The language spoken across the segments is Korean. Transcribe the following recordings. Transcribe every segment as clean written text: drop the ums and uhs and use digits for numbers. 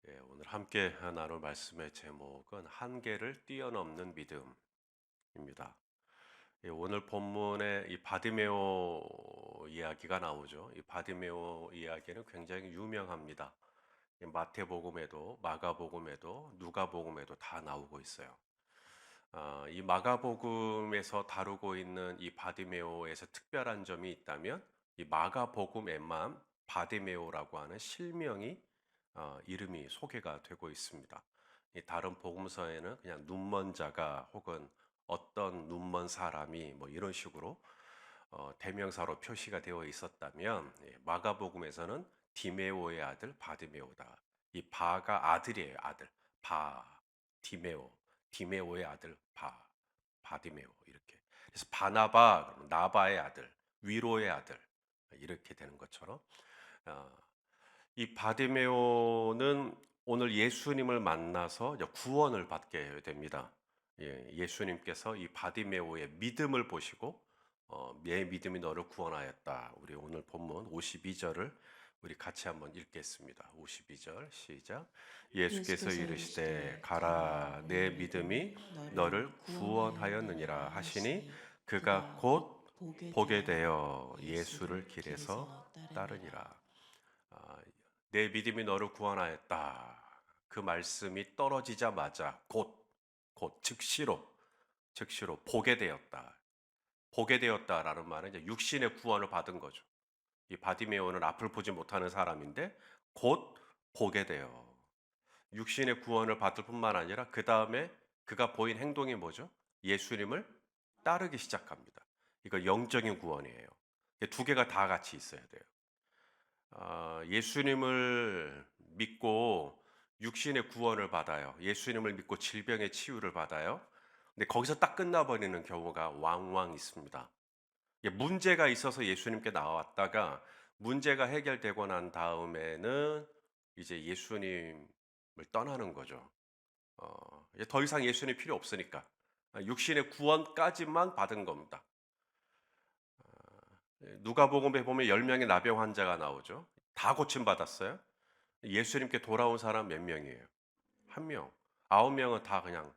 오늘 함께 나눌 말씀의 제목은 한계를 뛰어넘는 믿음입니다. 오늘 본문에 이 바디메오 이야기가 나오죠. 이 바디메오 이야기는 굉장히 유명합니다. 마태복음에도 마가복음에도 누가복음에도 다 나오고 있어요. 이 마가복음에서 다루고 있는 이 바디메오에서 특별한 점이 있다면 이 마가복음에만 바디메오라고 하는 실명이 이름이 소개가 되고 있습니다. 이 다른 복음서에는 그냥 눈먼 자가 혹은 어떤 눈먼 사람이 뭐 이런 식으로 대명사로 표시가 되어 있었다면 마가복음에서는 디메오의 아들 바디메오다. 이 바가 아들이에요, 아들. 바 디메오. 디메오의 아들 바디메오 이렇게. 그래서 바나바 그러면 나바의 아들, 위로의 아들 이렇게 되는 것처럼 어, 이 바디메오는 오늘 예수님을 만나서 이제 구원을 받게 됩니다. 예수님께서 이 바디메오의 믿음을 보시고 내 믿음이 너를 구원하였다. 우리 오늘 본문 52절을 우리 같이 한번 읽겠습니다. 52절 시작. 예수께서 예수께서 이르시되 이르시되 가라 가라 내 내 믿음이 믿음이 너를 너를 구원하였느니라 구원하였느니라 하시니 하시니 그가 그가 곧 곧 보게 보게 되어 되어 예수를 예수를 길에서 길에서 따르니라. 따르니라. 아, 내 믿음이 너를 구원하였다. 그 말씀이 떨어지자마자 곧 즉시로 보게 되었다. 보게 되었다라는 말은 이제 육신의 구원을 받은 거죠. 이 바디메오는 앞을 보지 못하는 사람인데 곧 보게 돼요. 육신의 구원을 받을 뿐만 아니라 그 다음에 그가 보인 행동이 뭐죠? 예수님을 따르기 시작합니다. 이거 영적인 구원이에요. 두 개가 다 같이 있어야 돼요. 예수님을 믿고 육신의 구원을 받아요. 예수님을 믿고 질병의 치유를 받아요. 근데 거기서 딱 끝나버리는 경우가 왕왕 있습니다. 문제가 있어서 예수님께 나왔다가 문제가 해결되고 난 다음에는 이제 예수님을 떠나는 거죠. 이제 더 이상 예수님 필요 없으니까 육신의 구원까지만 받은 겁니다. 누가복음에 보면 10명의 나병 환자가 나오죠. 다 고침받았어요. 예수님께 돌아온 사람 몇 명이에요? 한 명. 9명은 다 그냥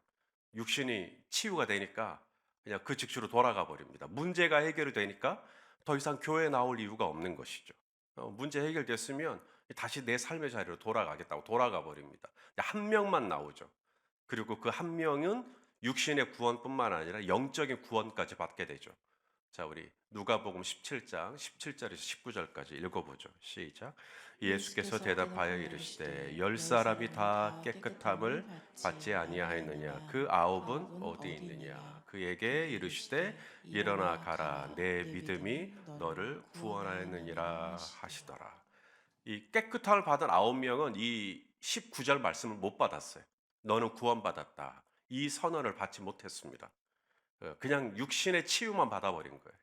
육신이 치유가 되니까 그냥 그 직주로 돌아가 버립니다. 문제가 해결이 되니까 더 이상 교회에 나올 이유가 없는 것이죠. 문제 해결됐으면 다시 내 삶의 자리로 돌아가겠다고 돌아가 버립니다. 한 명만 나오죠. 그리고 그 한 명은 육신의 구원뿐만 아니라 영적인 구원까지 받게 되죠. 자, 우리 누가복음 17장 17절에서 19절까지 읽어보죠. 시작. 예수께서 예수께서 대답하여 대답하여 이르시되 이르시되 열 열 사람이 사람이 다 다 깨끗함을 깨끗함을 받지 받지 아니하였느냐 아니하였느냐. 그 아홉은 아홉은 어디 어디 있느냐 있느냐. 그에게 그에게 이르시되 이르시되 일어나 일어나 가라 가라. 내 내 믿음이 믿음이 너를 너를 구원하였느니라 구원하였느니라 하시니라. 하시더라. 이 깨끗함을 받은 9명은 이 19절 말씀을 못 받았어요. 너는 구원받았다. 이 선언을 받지 못했습니다. 그냥 육신의 치유만 받아버린 거예요.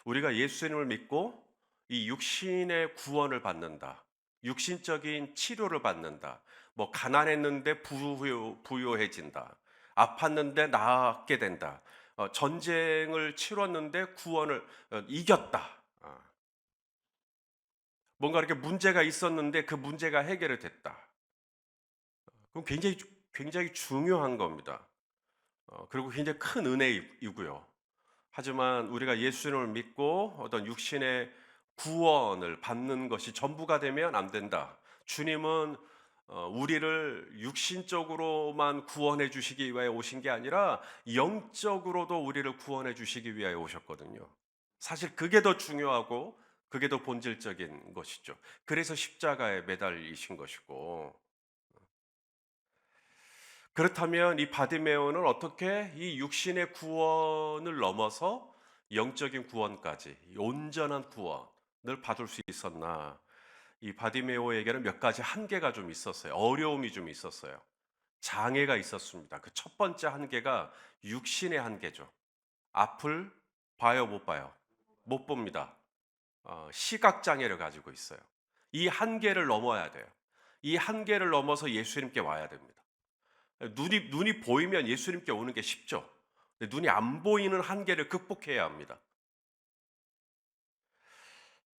우리가 예수님을 믿고 이 육신의 구원을 받는다. 육신적인 치료를 받는다. 뭐 가난했는데 부유해진다. 아팠는데 낫게 된다. 전쟁을 치렀는데 구원을 이겼다. 뭔가 이렇게 문제가 있었는데 그 문제가 해결이 됐다. 그럼 굉장히 중요한 겁니다. 그리고 굉장히 큰 은혜이고요. 하지만 우리가 예수님을 믿고 어떤 육신의 구원을 받는 것이 전부가 되면 안 된다. 주님은 우리를 육신적으로만 구원해 주시기 위하여 오신 게 아니라 영적으로도 우리를 구원해 주시기 위하여 오셨거든요. 사실 그게 더 중요하고 그게 더 본질적인 것이죠. 그래서 십자가에 매달리신 것이고 그렇다면 이 바디메오는 어떻게 이 육신의 구원을 넘어서 영적인 구원까지 이 온전한 구원을 받을 수 있었나? 이 바디메오에게는 몇 가지 한계가 좀 있었어요. 어려움이 좀 있었어요. 장애가 있었습니다. 그 첫 번째 한계가 육신의 한계죠. 앞을 봐요, 못 봐요? 못 봅니다. 시각 장애를 가지고 있어요. 이 한계를 넘어야 돼요. 이 한계를 넘어서 예수님께 와야 됩니다. 눈이 보이면 예수님께 오는 게 쉽죠. 눈이 안 보이는 한계를 극복해야 합니다.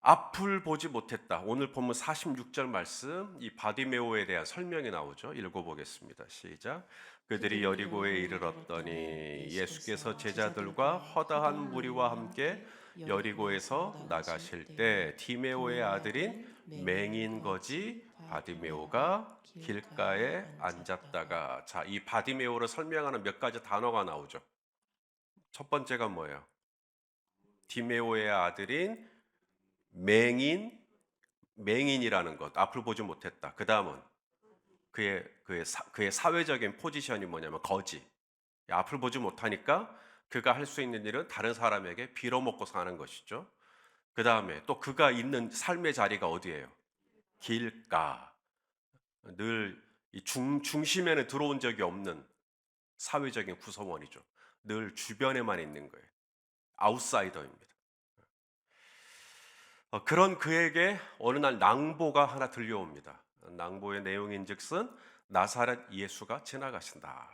앞을 보지 못했다. 오늘 본문 46절 말씀, 이 바디메오에 대한 설명이 나오죠. 읽어보겠습니다. 시작. 그들이 여리고에 이르렀더니 예수께서 제자들과 허다한 무리와 함께 여리고에서 나가실 때 디메오의 아들인 맹인 거지 바디메오가 길가에 앉았다가, 자, 이 바디메오를 설명하는 몇 가지 단어가 나오죠. 첫 번째가 뭐예요? 디메오의 아들인 맹인이라는 것, 앞을 보지 못했다. 그 다음은 그의 사회적인 포지션이 뭐냐면 거지. 앞을 보지 못하니까 그가 할 수 있는 일은 다른 사람에게 빌어먹고 사는 것이죠. 그 다음에 또 그가 있는 삶의 자리가 어디예요? 길가. 늘 중심에는 들어온 적이 없는 사회적인 구성원이죠. 늘 주변에만 있는 거예요. 아웃사이더입니다. 그런 그에게 어느 날 낭보가 하나 들려옵니다. 낭보의 내용인즉슨 나사렛 예수가 지나가신다.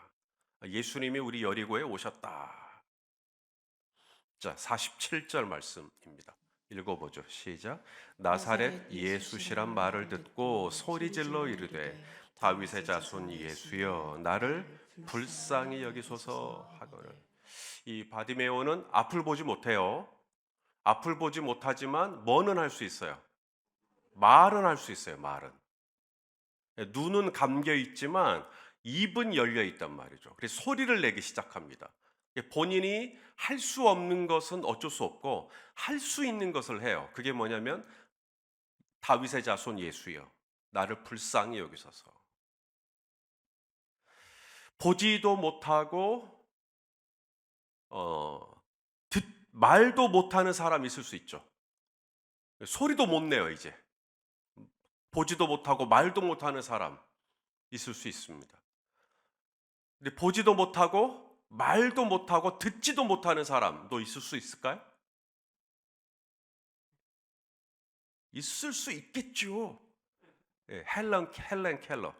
예수님이 우리 여리고에 오셨다. 자, 47절 말씀입니다. 읽어보죠. 시작. 나사렛 예수시란 말을 듣고 소리질러 이르되 다윗의 자손 예수여 나를 불쌍히 여기소서 하거늘. 이 바디메오는 앞을 보지 못해요. 앞을 보지 못하지만 뭐는 할 수 있어요? 말은 할 수 있어요. 말은. 눈은 감겨 있지만 입은 열려 있단 말이죠. 그래서 소리를 내기 시작합니다. 본인이 할 수 없는 것은 어쩔 수 없고 할 수 있는 것을 해요. 그게 뭐냐면 다윗의 자손 예수여 나를 불쌍히 여기소서. 보지도 못하고 말도 못하는 사람이 있을 수 있죠. 소리도 못 내요. 이제 보지도 못하고 말도 못하는 사람 있을 수 있습니다. 근데 보지도 못하고 말도 못하고 듣지도 못하는 사람도 있을 수 있을까요? 있을 수 있겠죠. 예, 헬런 켈러.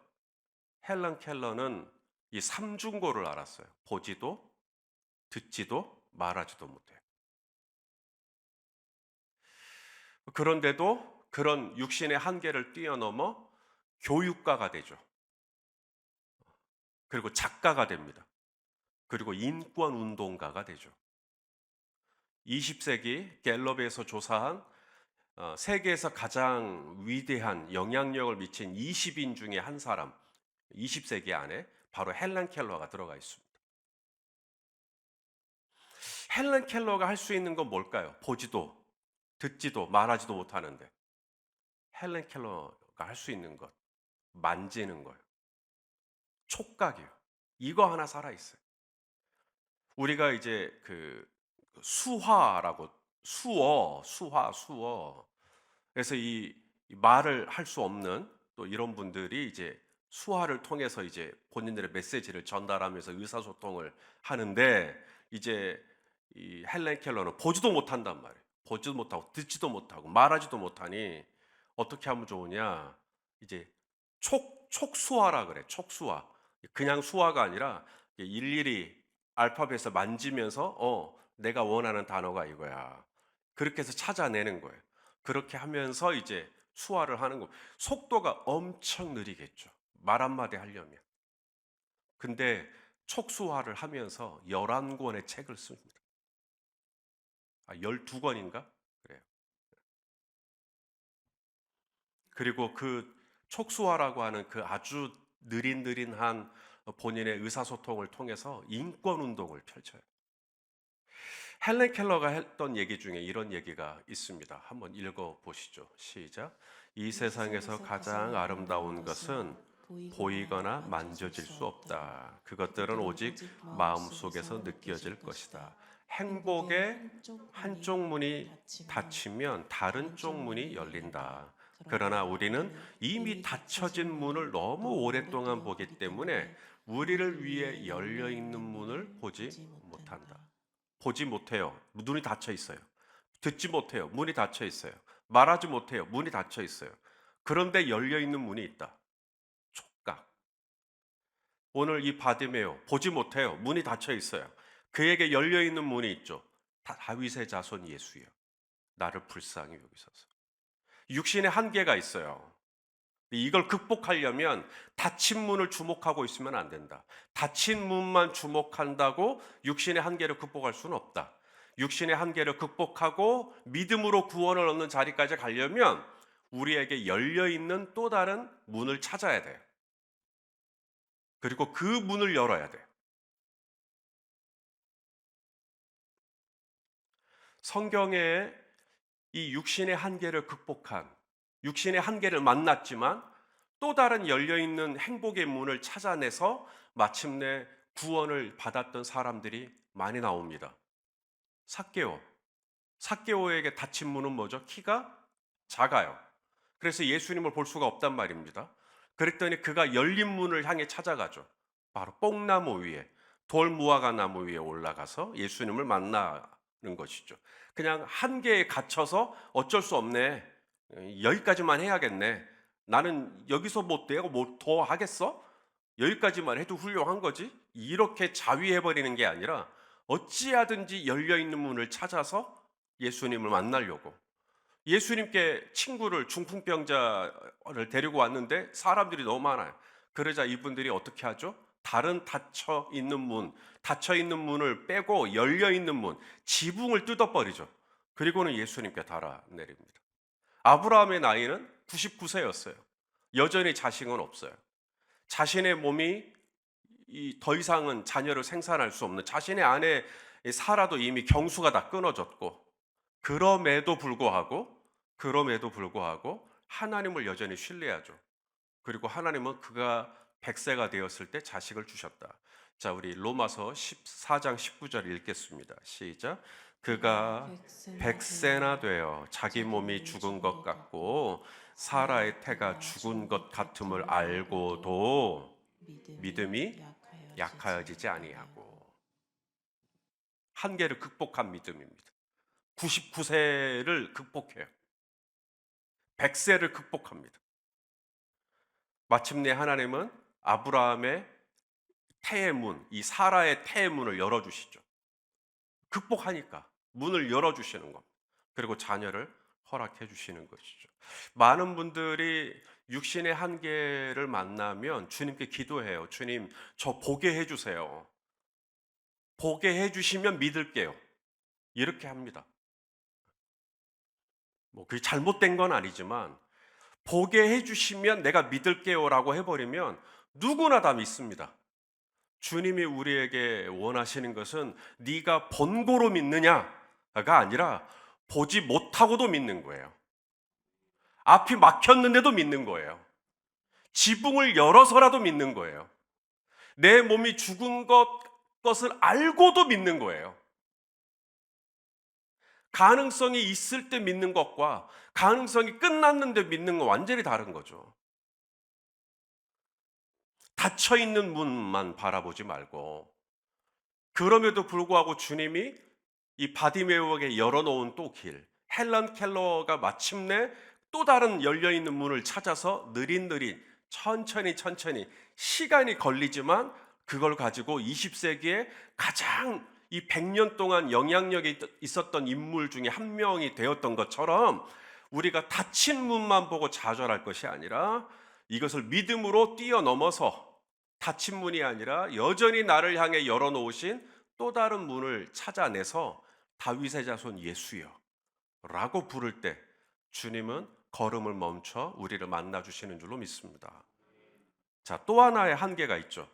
헬런 켈러는 이 삼중고를 알았어요. 보지도 듣지도 말하지도 못해요. 그런데도 그런 육신의 한계를 뛰어넘어 교육가가 되죠. 그리고 작가가 됩니다. 그리고 인권 운동가가 되죠. 20세기 갤럽에서 조사한 세계에서 가장 위대한 영향력을 미친 20인 중에 한 사람, 20세기 안에 바로 헬런 켈러가 들어가 있습니다. 헬런 켈러가 할 수 있는 건 뭘까요? 보지도 듣지도 말하지도 못하는데 헬런 켈러가 할 수 있는 것, 만지는 거예요. 촉각이요. 이거 하나 살아있어요. 우리가 이제 그 수화라고 수어. 그래서 이 말을 할 수 없는 또 이런 분들이 이제 수화를 통해서 이제 본인들의 메시지를 전달하면서 의사소통을 하는데, 이제 이 헬렌 켈러는 보지도 못한단 말이에요. 보지도 못하고 듣지도 못하고 말하지도 못하니 어떻게 하면 좋으냐? 이제 촉수화라 그래. 촉수화. 그냥 수화가 아니라 일일이 알파벳을 만지면서 내가 원하는 단어가 이거야. 그렇게 해서 찾아내는 거예요. 그렇게 하면서 이제 수화를 하는 거. 속도가 엄청 느리겠죠. 말 한마디 하려면. 근데 촉수화를 하면서 11권의 책을 씁니다. 12권인가? 그래요. 그리고 그 촉수화라고 하는 그 아주 느릿느릿한 본인의 의사소통을 통해서 인권 운동을 펼쳐요. 헬렌 켈러가 했던 얘기 중에 이런 얘기가 있습니다. 한번 읽어 보시죠. 시작. 이 세상에서 가장 아름다운 것은 보이거나 만져질 수 없다. 그것들은 오직 마음속에서 느껴질 것이다. 행복의 한쪽 문이 닫히면 다른 쪽 문이 열린다. 그러나 우리는 이미 닫혀진 문을 너무 오랫동안 보기 때문에 우리를 위해 열려 있는 문을 보지 못한다. 보지 못해요. 눈이 닫혀 있어요. 듣지 못해요. 문이 닫혀 있어요. 말하지 못해요. 문이 닫혀 있어요. 그런데 열려 있는 문이 있다. 촉각. 오늘 이 바디메오 보지 못해요. 문이 닫혀 있어요. 그에게 열려 있는 문이 있죠. 다윗의 자손 예수여 나를 불쌍히 여기소서. 육신의 한계가 있어요. 이걸 극복하려면 닫힌 문을 주목하고 있으면 안 된다. 닫힌 문만 주목한다고 육신의 한계를 극복할 수는 없다. 육신의 한계를 극복하고 믿음으로 구원을 얻는 자리까지 가려면 우리에게 열려있는 또 다른 문을 찾아야 돼요. 그리고 그 문을 열어야 돼요. 성경에 이 육신의 한계를 극복한, 육신의 한계를 만났지만 또 다른 열려있는 행복의 문을 찾아내서 마침내 구원을 받았던 사람들이 많이 나옵니다. 삭개오. 삭개오에게 닫힌 문은 뭐죠? 키가 작아요. 그래서 예수님을 볼 수가 없단 말입니다. 그랬더니 그가 열린 문을 향해 찾아가죠. 바로 뽕나무 위에, 돌무화과 나무 위에 올라가서 예수님을 만나는 것이죠. 그냥 한계에 갇혀서 어쩔 수 없네. 여기까지만 해야겠네. 나는 여기서 뭐 내가 뭐 더 하겠어? 여기까지만 해도 훌륭한 거지? 이렇게 자위해버리는 게 아니라 어찌하든지 열려있는 문을 찾아서 예수님을 만나려고. 예수님께 친구를 중풍병자를 데리고 왔는데 사람들이 너무 많아요. 그러자 이분들이 어떻게 하죠? 다른 닫혀 있는 문을 빼고 열려 있는 문, 지붕을 뜯어버리죠. 그리고는 예수님께 달아내립니다. 아브라함의 나이는 99세였어요. 여전히 자식은 없어요. 자신의 몸이 더 이상은 자녀를 생산할 수 없는, 자신의 아내 사라도 이미 경수가 다 끊어졌고, 그럼에도 불구하고 하나님을 여전히 신뢰하죠. 그리고 하나님은 그가 100세가 되었을 때 자식을 주셨다. 자, 우리 로마서 14장 19절 읽겠습니다. 시작. 그가 100세나 되어 자기 몸이 죽은 것 같고 사라의 태가 죽은 것 같음을 알고도 믿음이 약하여지지 아니하고. 한계를 극복한 믿음입니다. 99세를 극복해요. 100세를 극복합니다. 마침내 하나님은 아브라함의 태의 문, 이 사라의 태의 문을 열어주시죠. 극복하니까 문을 열어주시는 겁니다. 그리고 자녀를 허락해 주시는 것이죠. 많은 분들이 육신의 한계를 만나면 주님께 기도해요. 주님, 저 보게 해주세요. 보게 해주시면 믿을게요. 이렇게 합니다. 뭐 그게 잘못된 건 아니지만 보게 해주시면 내가 믿을게요라고 해버리면 누구나 다 믿습니다. 주님이 우리에게 원하시는 것은 네가 본고로 믿느냐가 아니라 보지 못하고도 믿는 거예요. 앞이 막혔는데도 믿는 거예요. 지붕을 열어서라도 믿는 거예요. 내 몸이 죽은 것을 알고도 믿는 거예요. 가능성이 있을 때 믿는 것과 가능성이 끝났는데 믿는 건 완전히 다른 거죠. 닫혀 있는 문만 바라보지 말고, 그럼에도 불구하고 주님이 이 바디메오에게 열어놓은 또 길, 헬런 켈러가 마침내 또 다른 열려있는 문을 찾아서 느릿느릿 천천히 시간이 걸리지만 그걸 가지고 20세기에 가장 이 100년 동안 영향력이 있었던 인물 중에 한 명이 되었던 것처럼 우리가 닫힌 문만 보고 좌절할 것이 아니라 이것을 믿음으로 뛰어넘어서 닫힌 문이 아니라 여전히 나를 향해 열어놓으신 또 다른 문을 찾아내서 다윗의 자손 예수여 라고 부를 때 주님은 걸음을 멈춰 우리를 만나주시는 줄로 믿습니다. 자, 또 하나의 한계가 있죠.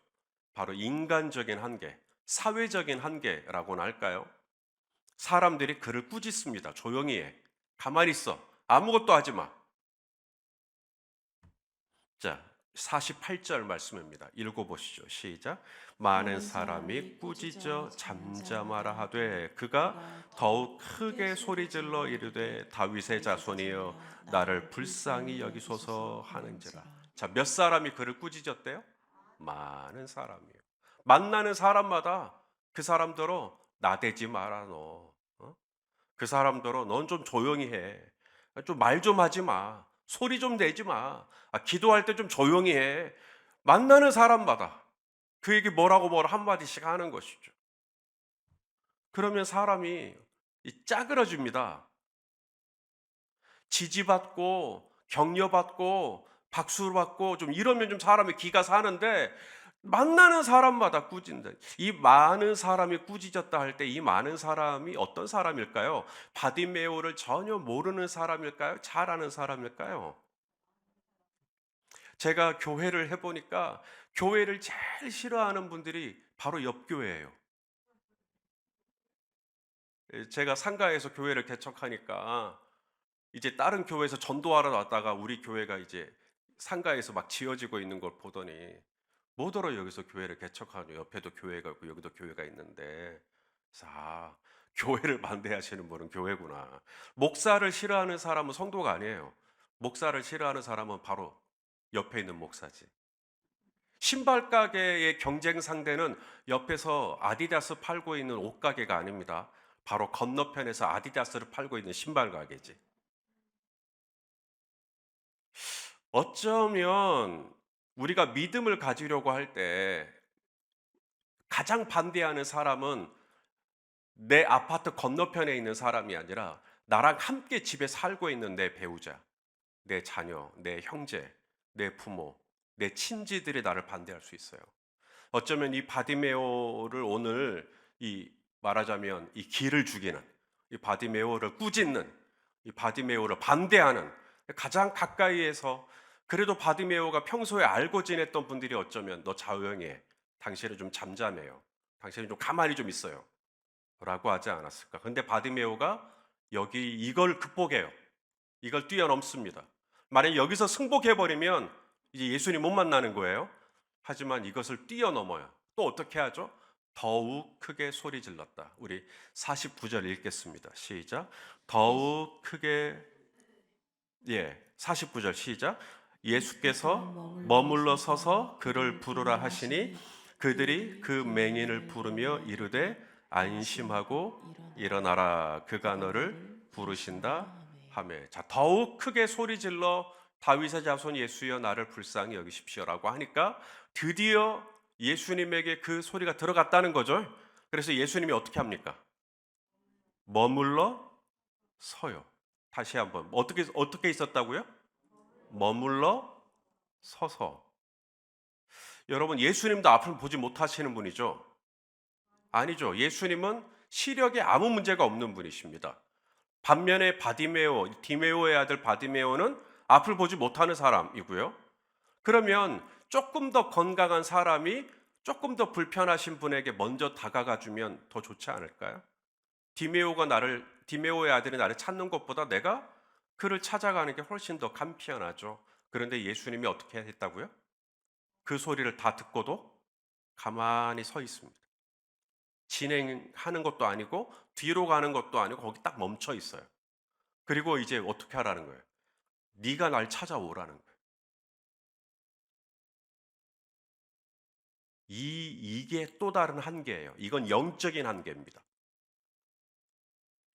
바로 인간적인 한계, 사회적인 한계라고나 할까요? 사람들이 그를 꾸짖습니다. 조용히 해. 가만히 있어. 아무것도 하지 마. 자, 48절 말씀입니다. 읽어보시죠. 시작. 많은 사람이 꾸짖어 잠잠하라 하되 그가 더욱 크게 소리질러 이르되 다윗의 자손이여 나를 불쌍히 여기소서 하는지라. 자, 몇 사람이 그를 꾸짖었대요? 많은 사람이요. 만나는 사람마다 그 사람들어 나대지 마라 너. 그 사람들어 넌 좀 조용히 해. 좀 말 좀 하지 마. 소리 좀 내지 마. 기도할 때 좀 조용히 해. 만나는 사람마다 그에게 뭐라고 한마디씩 하는 것이죠. 그러면 사람이 짜그러집니다. 지지받고 격려받고 박수를 받고 좀 이러면 좀 사람의 기가 사는데, 만나는 사람마다 꾸진다. 이 많은 사람이 꾸짖었다 할 때 이 많은 사람이 어떤 사람일까요? 바디메오를 전혀 모르는 사람일까요? 잘 아는 사람일까요? 제가 교회를 해보니까 교회를 제일 싫어하는 분들이 바로 옆 교회예요. 제가 상가에서 교회를 개척하니까 이제 다른 교회에서 전도하러 왔다가 우리 교회가 이제 상가에서 막 지어지고 있는 걸 보더니, 뭐더러 여기서 교회를 개척하냐, 옆에도 교회가 있고 여기도 교회가 있는데. 자, 교회를 반대하시는 분은 교회구나. 목사를 싫어하는 사람은 성도가 아니에요. 목사를 싫어하는 사람은 바로 옆에 있는 목사지. 신발 가게의 경쟁 상대는 옆에서 아디다스 팔고 있는 옷 가게가 아닙니다. 바로 건너편에서 아디다스를 팔고 있는 신발 가게지. 어쩌면 우리가 믿음을 가지려고 할 때 가장 반대하는 사람은 내 아파트 건너편에 있는 사람이 아니라 나랑 함께 집에 살고 있는 내 배우자, 내 자녀, 내 형제, 내 부모, 내 친지들이 나를 반대할 수 있어요. 어쩌면 이 바디메오를 오늘, 이 말하자면 이 기를 죽이는, 이 바디메오를 꾸짖는, 이 바디메오를 반대하는 가장 가까이에서, 그래도 바디메오가 평소에 알고 지냈던 분들이 어쩌면 너 조용해, 당신은 좀 잠잠해요, 당신은 좀 가만히 좀 있어요 라고 하지 않았을까. 근데 바디메오가 여기 이걸 극복해요. 이걸 뛰어넘습니다. 만약 여기서 승복해버리면 이제 예수님 못 만나는 거예요. 하지만 이것을 뛰어넘어요. 또 어떻게 하죠? 더욱 크게 소리 질렀다. 우리 49절 읽겠습니다. 시작. 더욱 크게, 49절 시작. 예수께서 머물러 서서 그를 부르라 하시니 그들이 그 맹인을 부르며 이르되 안심하고 일어나라, 그가 너를 부르신다 하며. 자, 더욱 크게 소리 질러 다윗의 자손 예수여 나를 불쌍히 여기십시오라고 하니까 드디어 예수님에게 그 소리가 들어갔다는 거죠. 그래서 예수님이 어떻게 합니까? 머물러 서요. 다시 한번, 어떻게 있었다고요? 머물러 서서. 여러분, 예수님도 앞을 보지 못하시는 분이죠? 아니죠. 예수님은 시력에 아무 문제가 없는 분이십니다. 반면에 디메오의 아들 바디메오는 앞을 보지 못하는 사람이고요. 그러면 조금 더 건강한 사람이 조금 더 불편하신 분에게 먼저 다가가 주면 더 좋지 않을까요? 디메오의 아들이 나를 찾는 것보다 내가 그를 찾아가는 게 훨씬 더 간편하죠. 그런데 예수님이 어떻게 했다고요? 그 소리를 다 듣고도 가만히 서 있습니다. 진행하는 것도 아니고 뒤로 가는 것도 아니고 거기 딱 멈춰 있어요. 그리고 이제 어떻게 하라는 거예요? 네가 날 찾아오라는 거예요. 이게 또 다른 한계예요. 이건 영적인 한계입니다.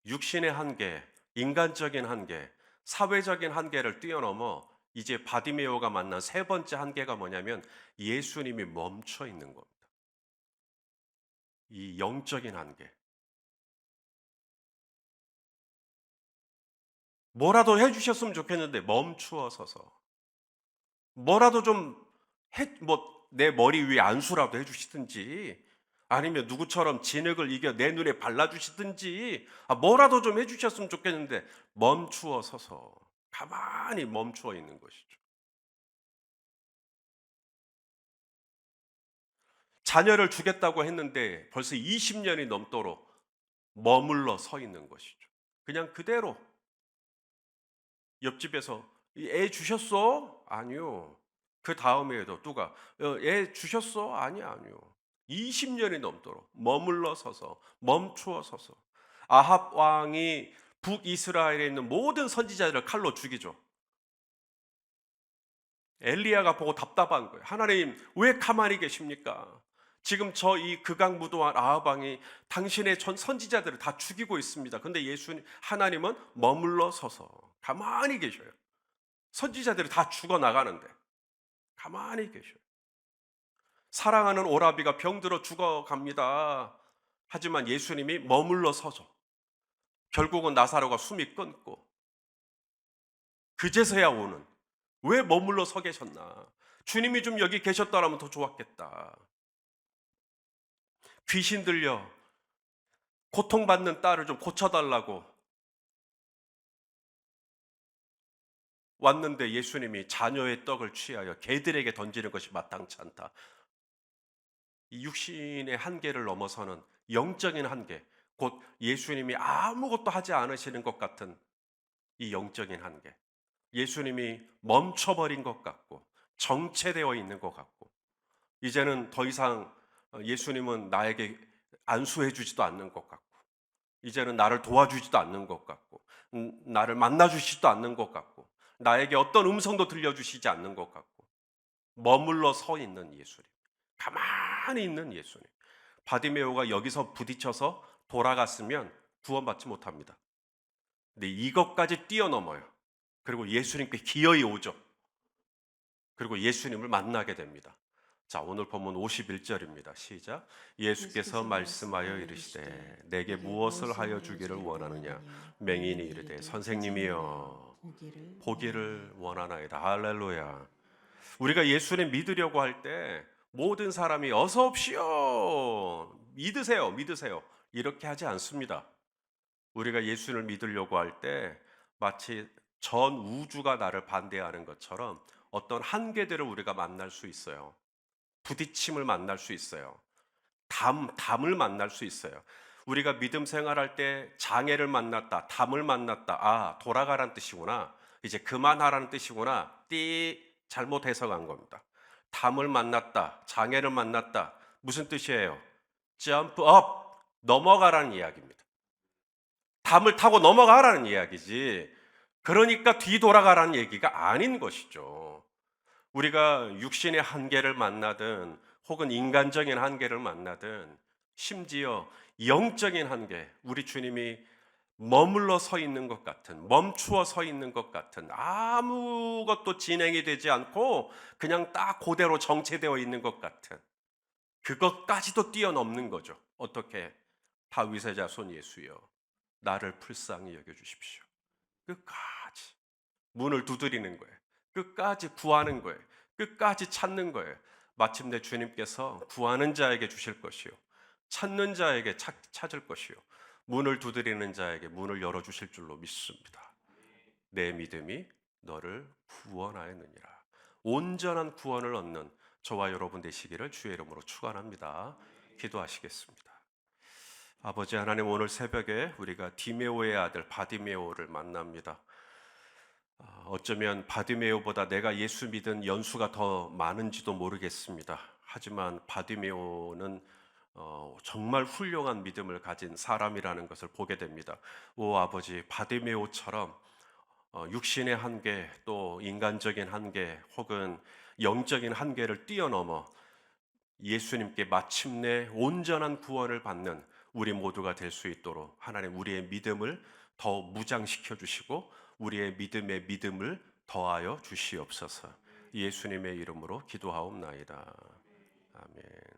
육신의 한계, 인간적인 한계, 사회적인 한계를 뛰어넘어 이제 바디메오가 만난 세 번째 한계가 뭐냐면 예수님이 멈춰 있는 겁니다. 이 영적인 한계. 뭐라도 해주셨으면 좋겠는데 멈추어 서서, 뭐라도 좀 내 머리 위에 안수라도 해주시든지, 아니면 누구처럼 진흙을 이겨 내 눈에 발라주시든지, 뭐라도 좀 해주셨으면 좋겠는데 멈추어 서서 가만히 멈추어 있는 것이죠. 자녀를 주겠다고 했는데 벌써 20년이 넘도록 머물러 서 있는 것이죠. 그냥 그대로. 옆집에서 애 주셨어? 아니요. 그 다음에도 누가 애 주셨어? 아니요. 20년이 넘도록 머물러 서서, 멈추어 서서. 아합 왕이 북이스라엘에 있는 모든 선지자들을 칼로 죽이죠. 엘리야가 보고 답답한 거예요. 하나님, 왜 가만히 계십니까? 지금 저 이 극악무도한 아합 왕이 당신의 전 선지자들을 다 죽이고 있습니다. 근데 하나님은 머물러 서서 가만히 계셔요. 선지자들이 다 죽어 나가는데 가만히 계셔요. 사랑하는 오라비가 병들어 죽어갑니다. 하지만 예수님이 머물러 서죠. 결국은 나사로가 숨이 끊고 그제서야 오는. 왜 머물러 서 계셨나? 주님이 좀 여기 계셨더라면 더 좋았겠다. 귀신 들려 고통받는 딸을 좀 고쳐달라고 왔는데 예수님이 자녀의 떡을 취하여 개들에게 던지는 것이 마땅치 않다. 이 육신의 한계를 넘어서는 영적인 한계, 곧 예수님이 아무것도 하지 않으시는 것 같은 이 영적인 한계. 예수님이 멈춰버린 것 같고 정체되어 있는 것 같고 이제는 더 이상 예수님은 나에게 안수해 주지도 않는 것 같고 이제는 나를 도와주지도 않는 것 같고 나를 만나주시지도 않는 것 같고 나에게 어떤 음성도 들려주시지 않는 것 같고 머물러 서 있는 예수님, 가만히 있는 예수님. 바디메오가 여기서 부딪혀서 돌아갔으면 구원받지 못합니다. 근데 이것까지 뛰어넘어요. 그리고 예수님께 기어이 오죠. 그리고 예수님을 만나게 됩니다. 자, 오늘 본문 51절입니다. 시작. 예수께서 말씀하여 이르시되 내게 무엇을 하여 주기를 원하느냐? 맹인이 이르되 선생님이여 보기를 원하나이다. 할렐루야. 우리가 예수님 믿으려고 할 때 모든 사람이 어서 옵시오. 믿으세요. 믿으세요. 이렇게 하지 않습니다. 우리가 예수를 믿으려고 할 때 마치 전 우주가 나를 반대하는 것처럼 어떤 한계들을 우리가 만날 수 있어요. 부딪힘을 만날 수 있어요. 담을 만날 수 있어요. 우리가 믿음 생활할 때 장애를 만났다, 담을 만났다. 아, 돌아가란 뜻이구나. 이제 그만하라는 뜻이구나. 잘못 해석한 겁니다. 담을 만났다, 장애를 만났다. 무슨 뜻이에요? 점프 업, 넘어가라는 이야기입니다. 담을 타고 넘어가라는 이야기지. 그러니까 뒤돌아가라는 얘기가 아닌 것이죠. 우리가 육신의 한계를 만나든 혹은 인간적인 한계를 만나든 심지어 영적인 한계, 우리 주님이 머물러 서 있는 것 같은, 멈추어 서 있는 것 같은, 아무것도 진행이 되지 않고 그냥 딱 그대로 정체되어 있는 것 같은 그것까지도 뛰어넘는 거죠. 어떻게? 다윗의 자손 예수여, 나를 불쌍히 여겨주십시오. 끝까지 문을 두드리는 거예요. 끝까지 구하는 거예요. 끝까지 찾는 거예요. 마침내 주님께서 구하는 자에게 주실 것이요, 찾는 자에게 찾을 것이요, 문을 두드리는 자에게 문을 열어주실 줄로 믿습니다. 내 믿음이 너를 구원하였느니라. 온전한 구원을 얻는 저와 여러분 되시기를 주의 이름으로 축원합니다. 기도하시겠습니다. 아버지 하나님, 오늘 새벽에 우리가 디메오의 아들 바디메오를 만납니다. 어쩌면 바디메오보다 내가 예수 믿은 연수가 더 많은지도 모르겠습니다. 하지만 바디메오는 정말 훌륭한 믿음을 가진 사람이라는 것을 보게 됩니다. 오 아버지, 바디메오처럼 육신의 한계, 또 인간적인 한계, 혹은 영적인 한계를 뛰어넘어 예수님께 마침내 온전한 구원을 받는 우리 모두가 될 수 있도록 하나님, 우리의 믿음을 더 무장시켜 주시고 우리의 믿음의 믿음을 더하여 주시옵소서. 예수님의 이름으로 기도하옵나이다. 아멘.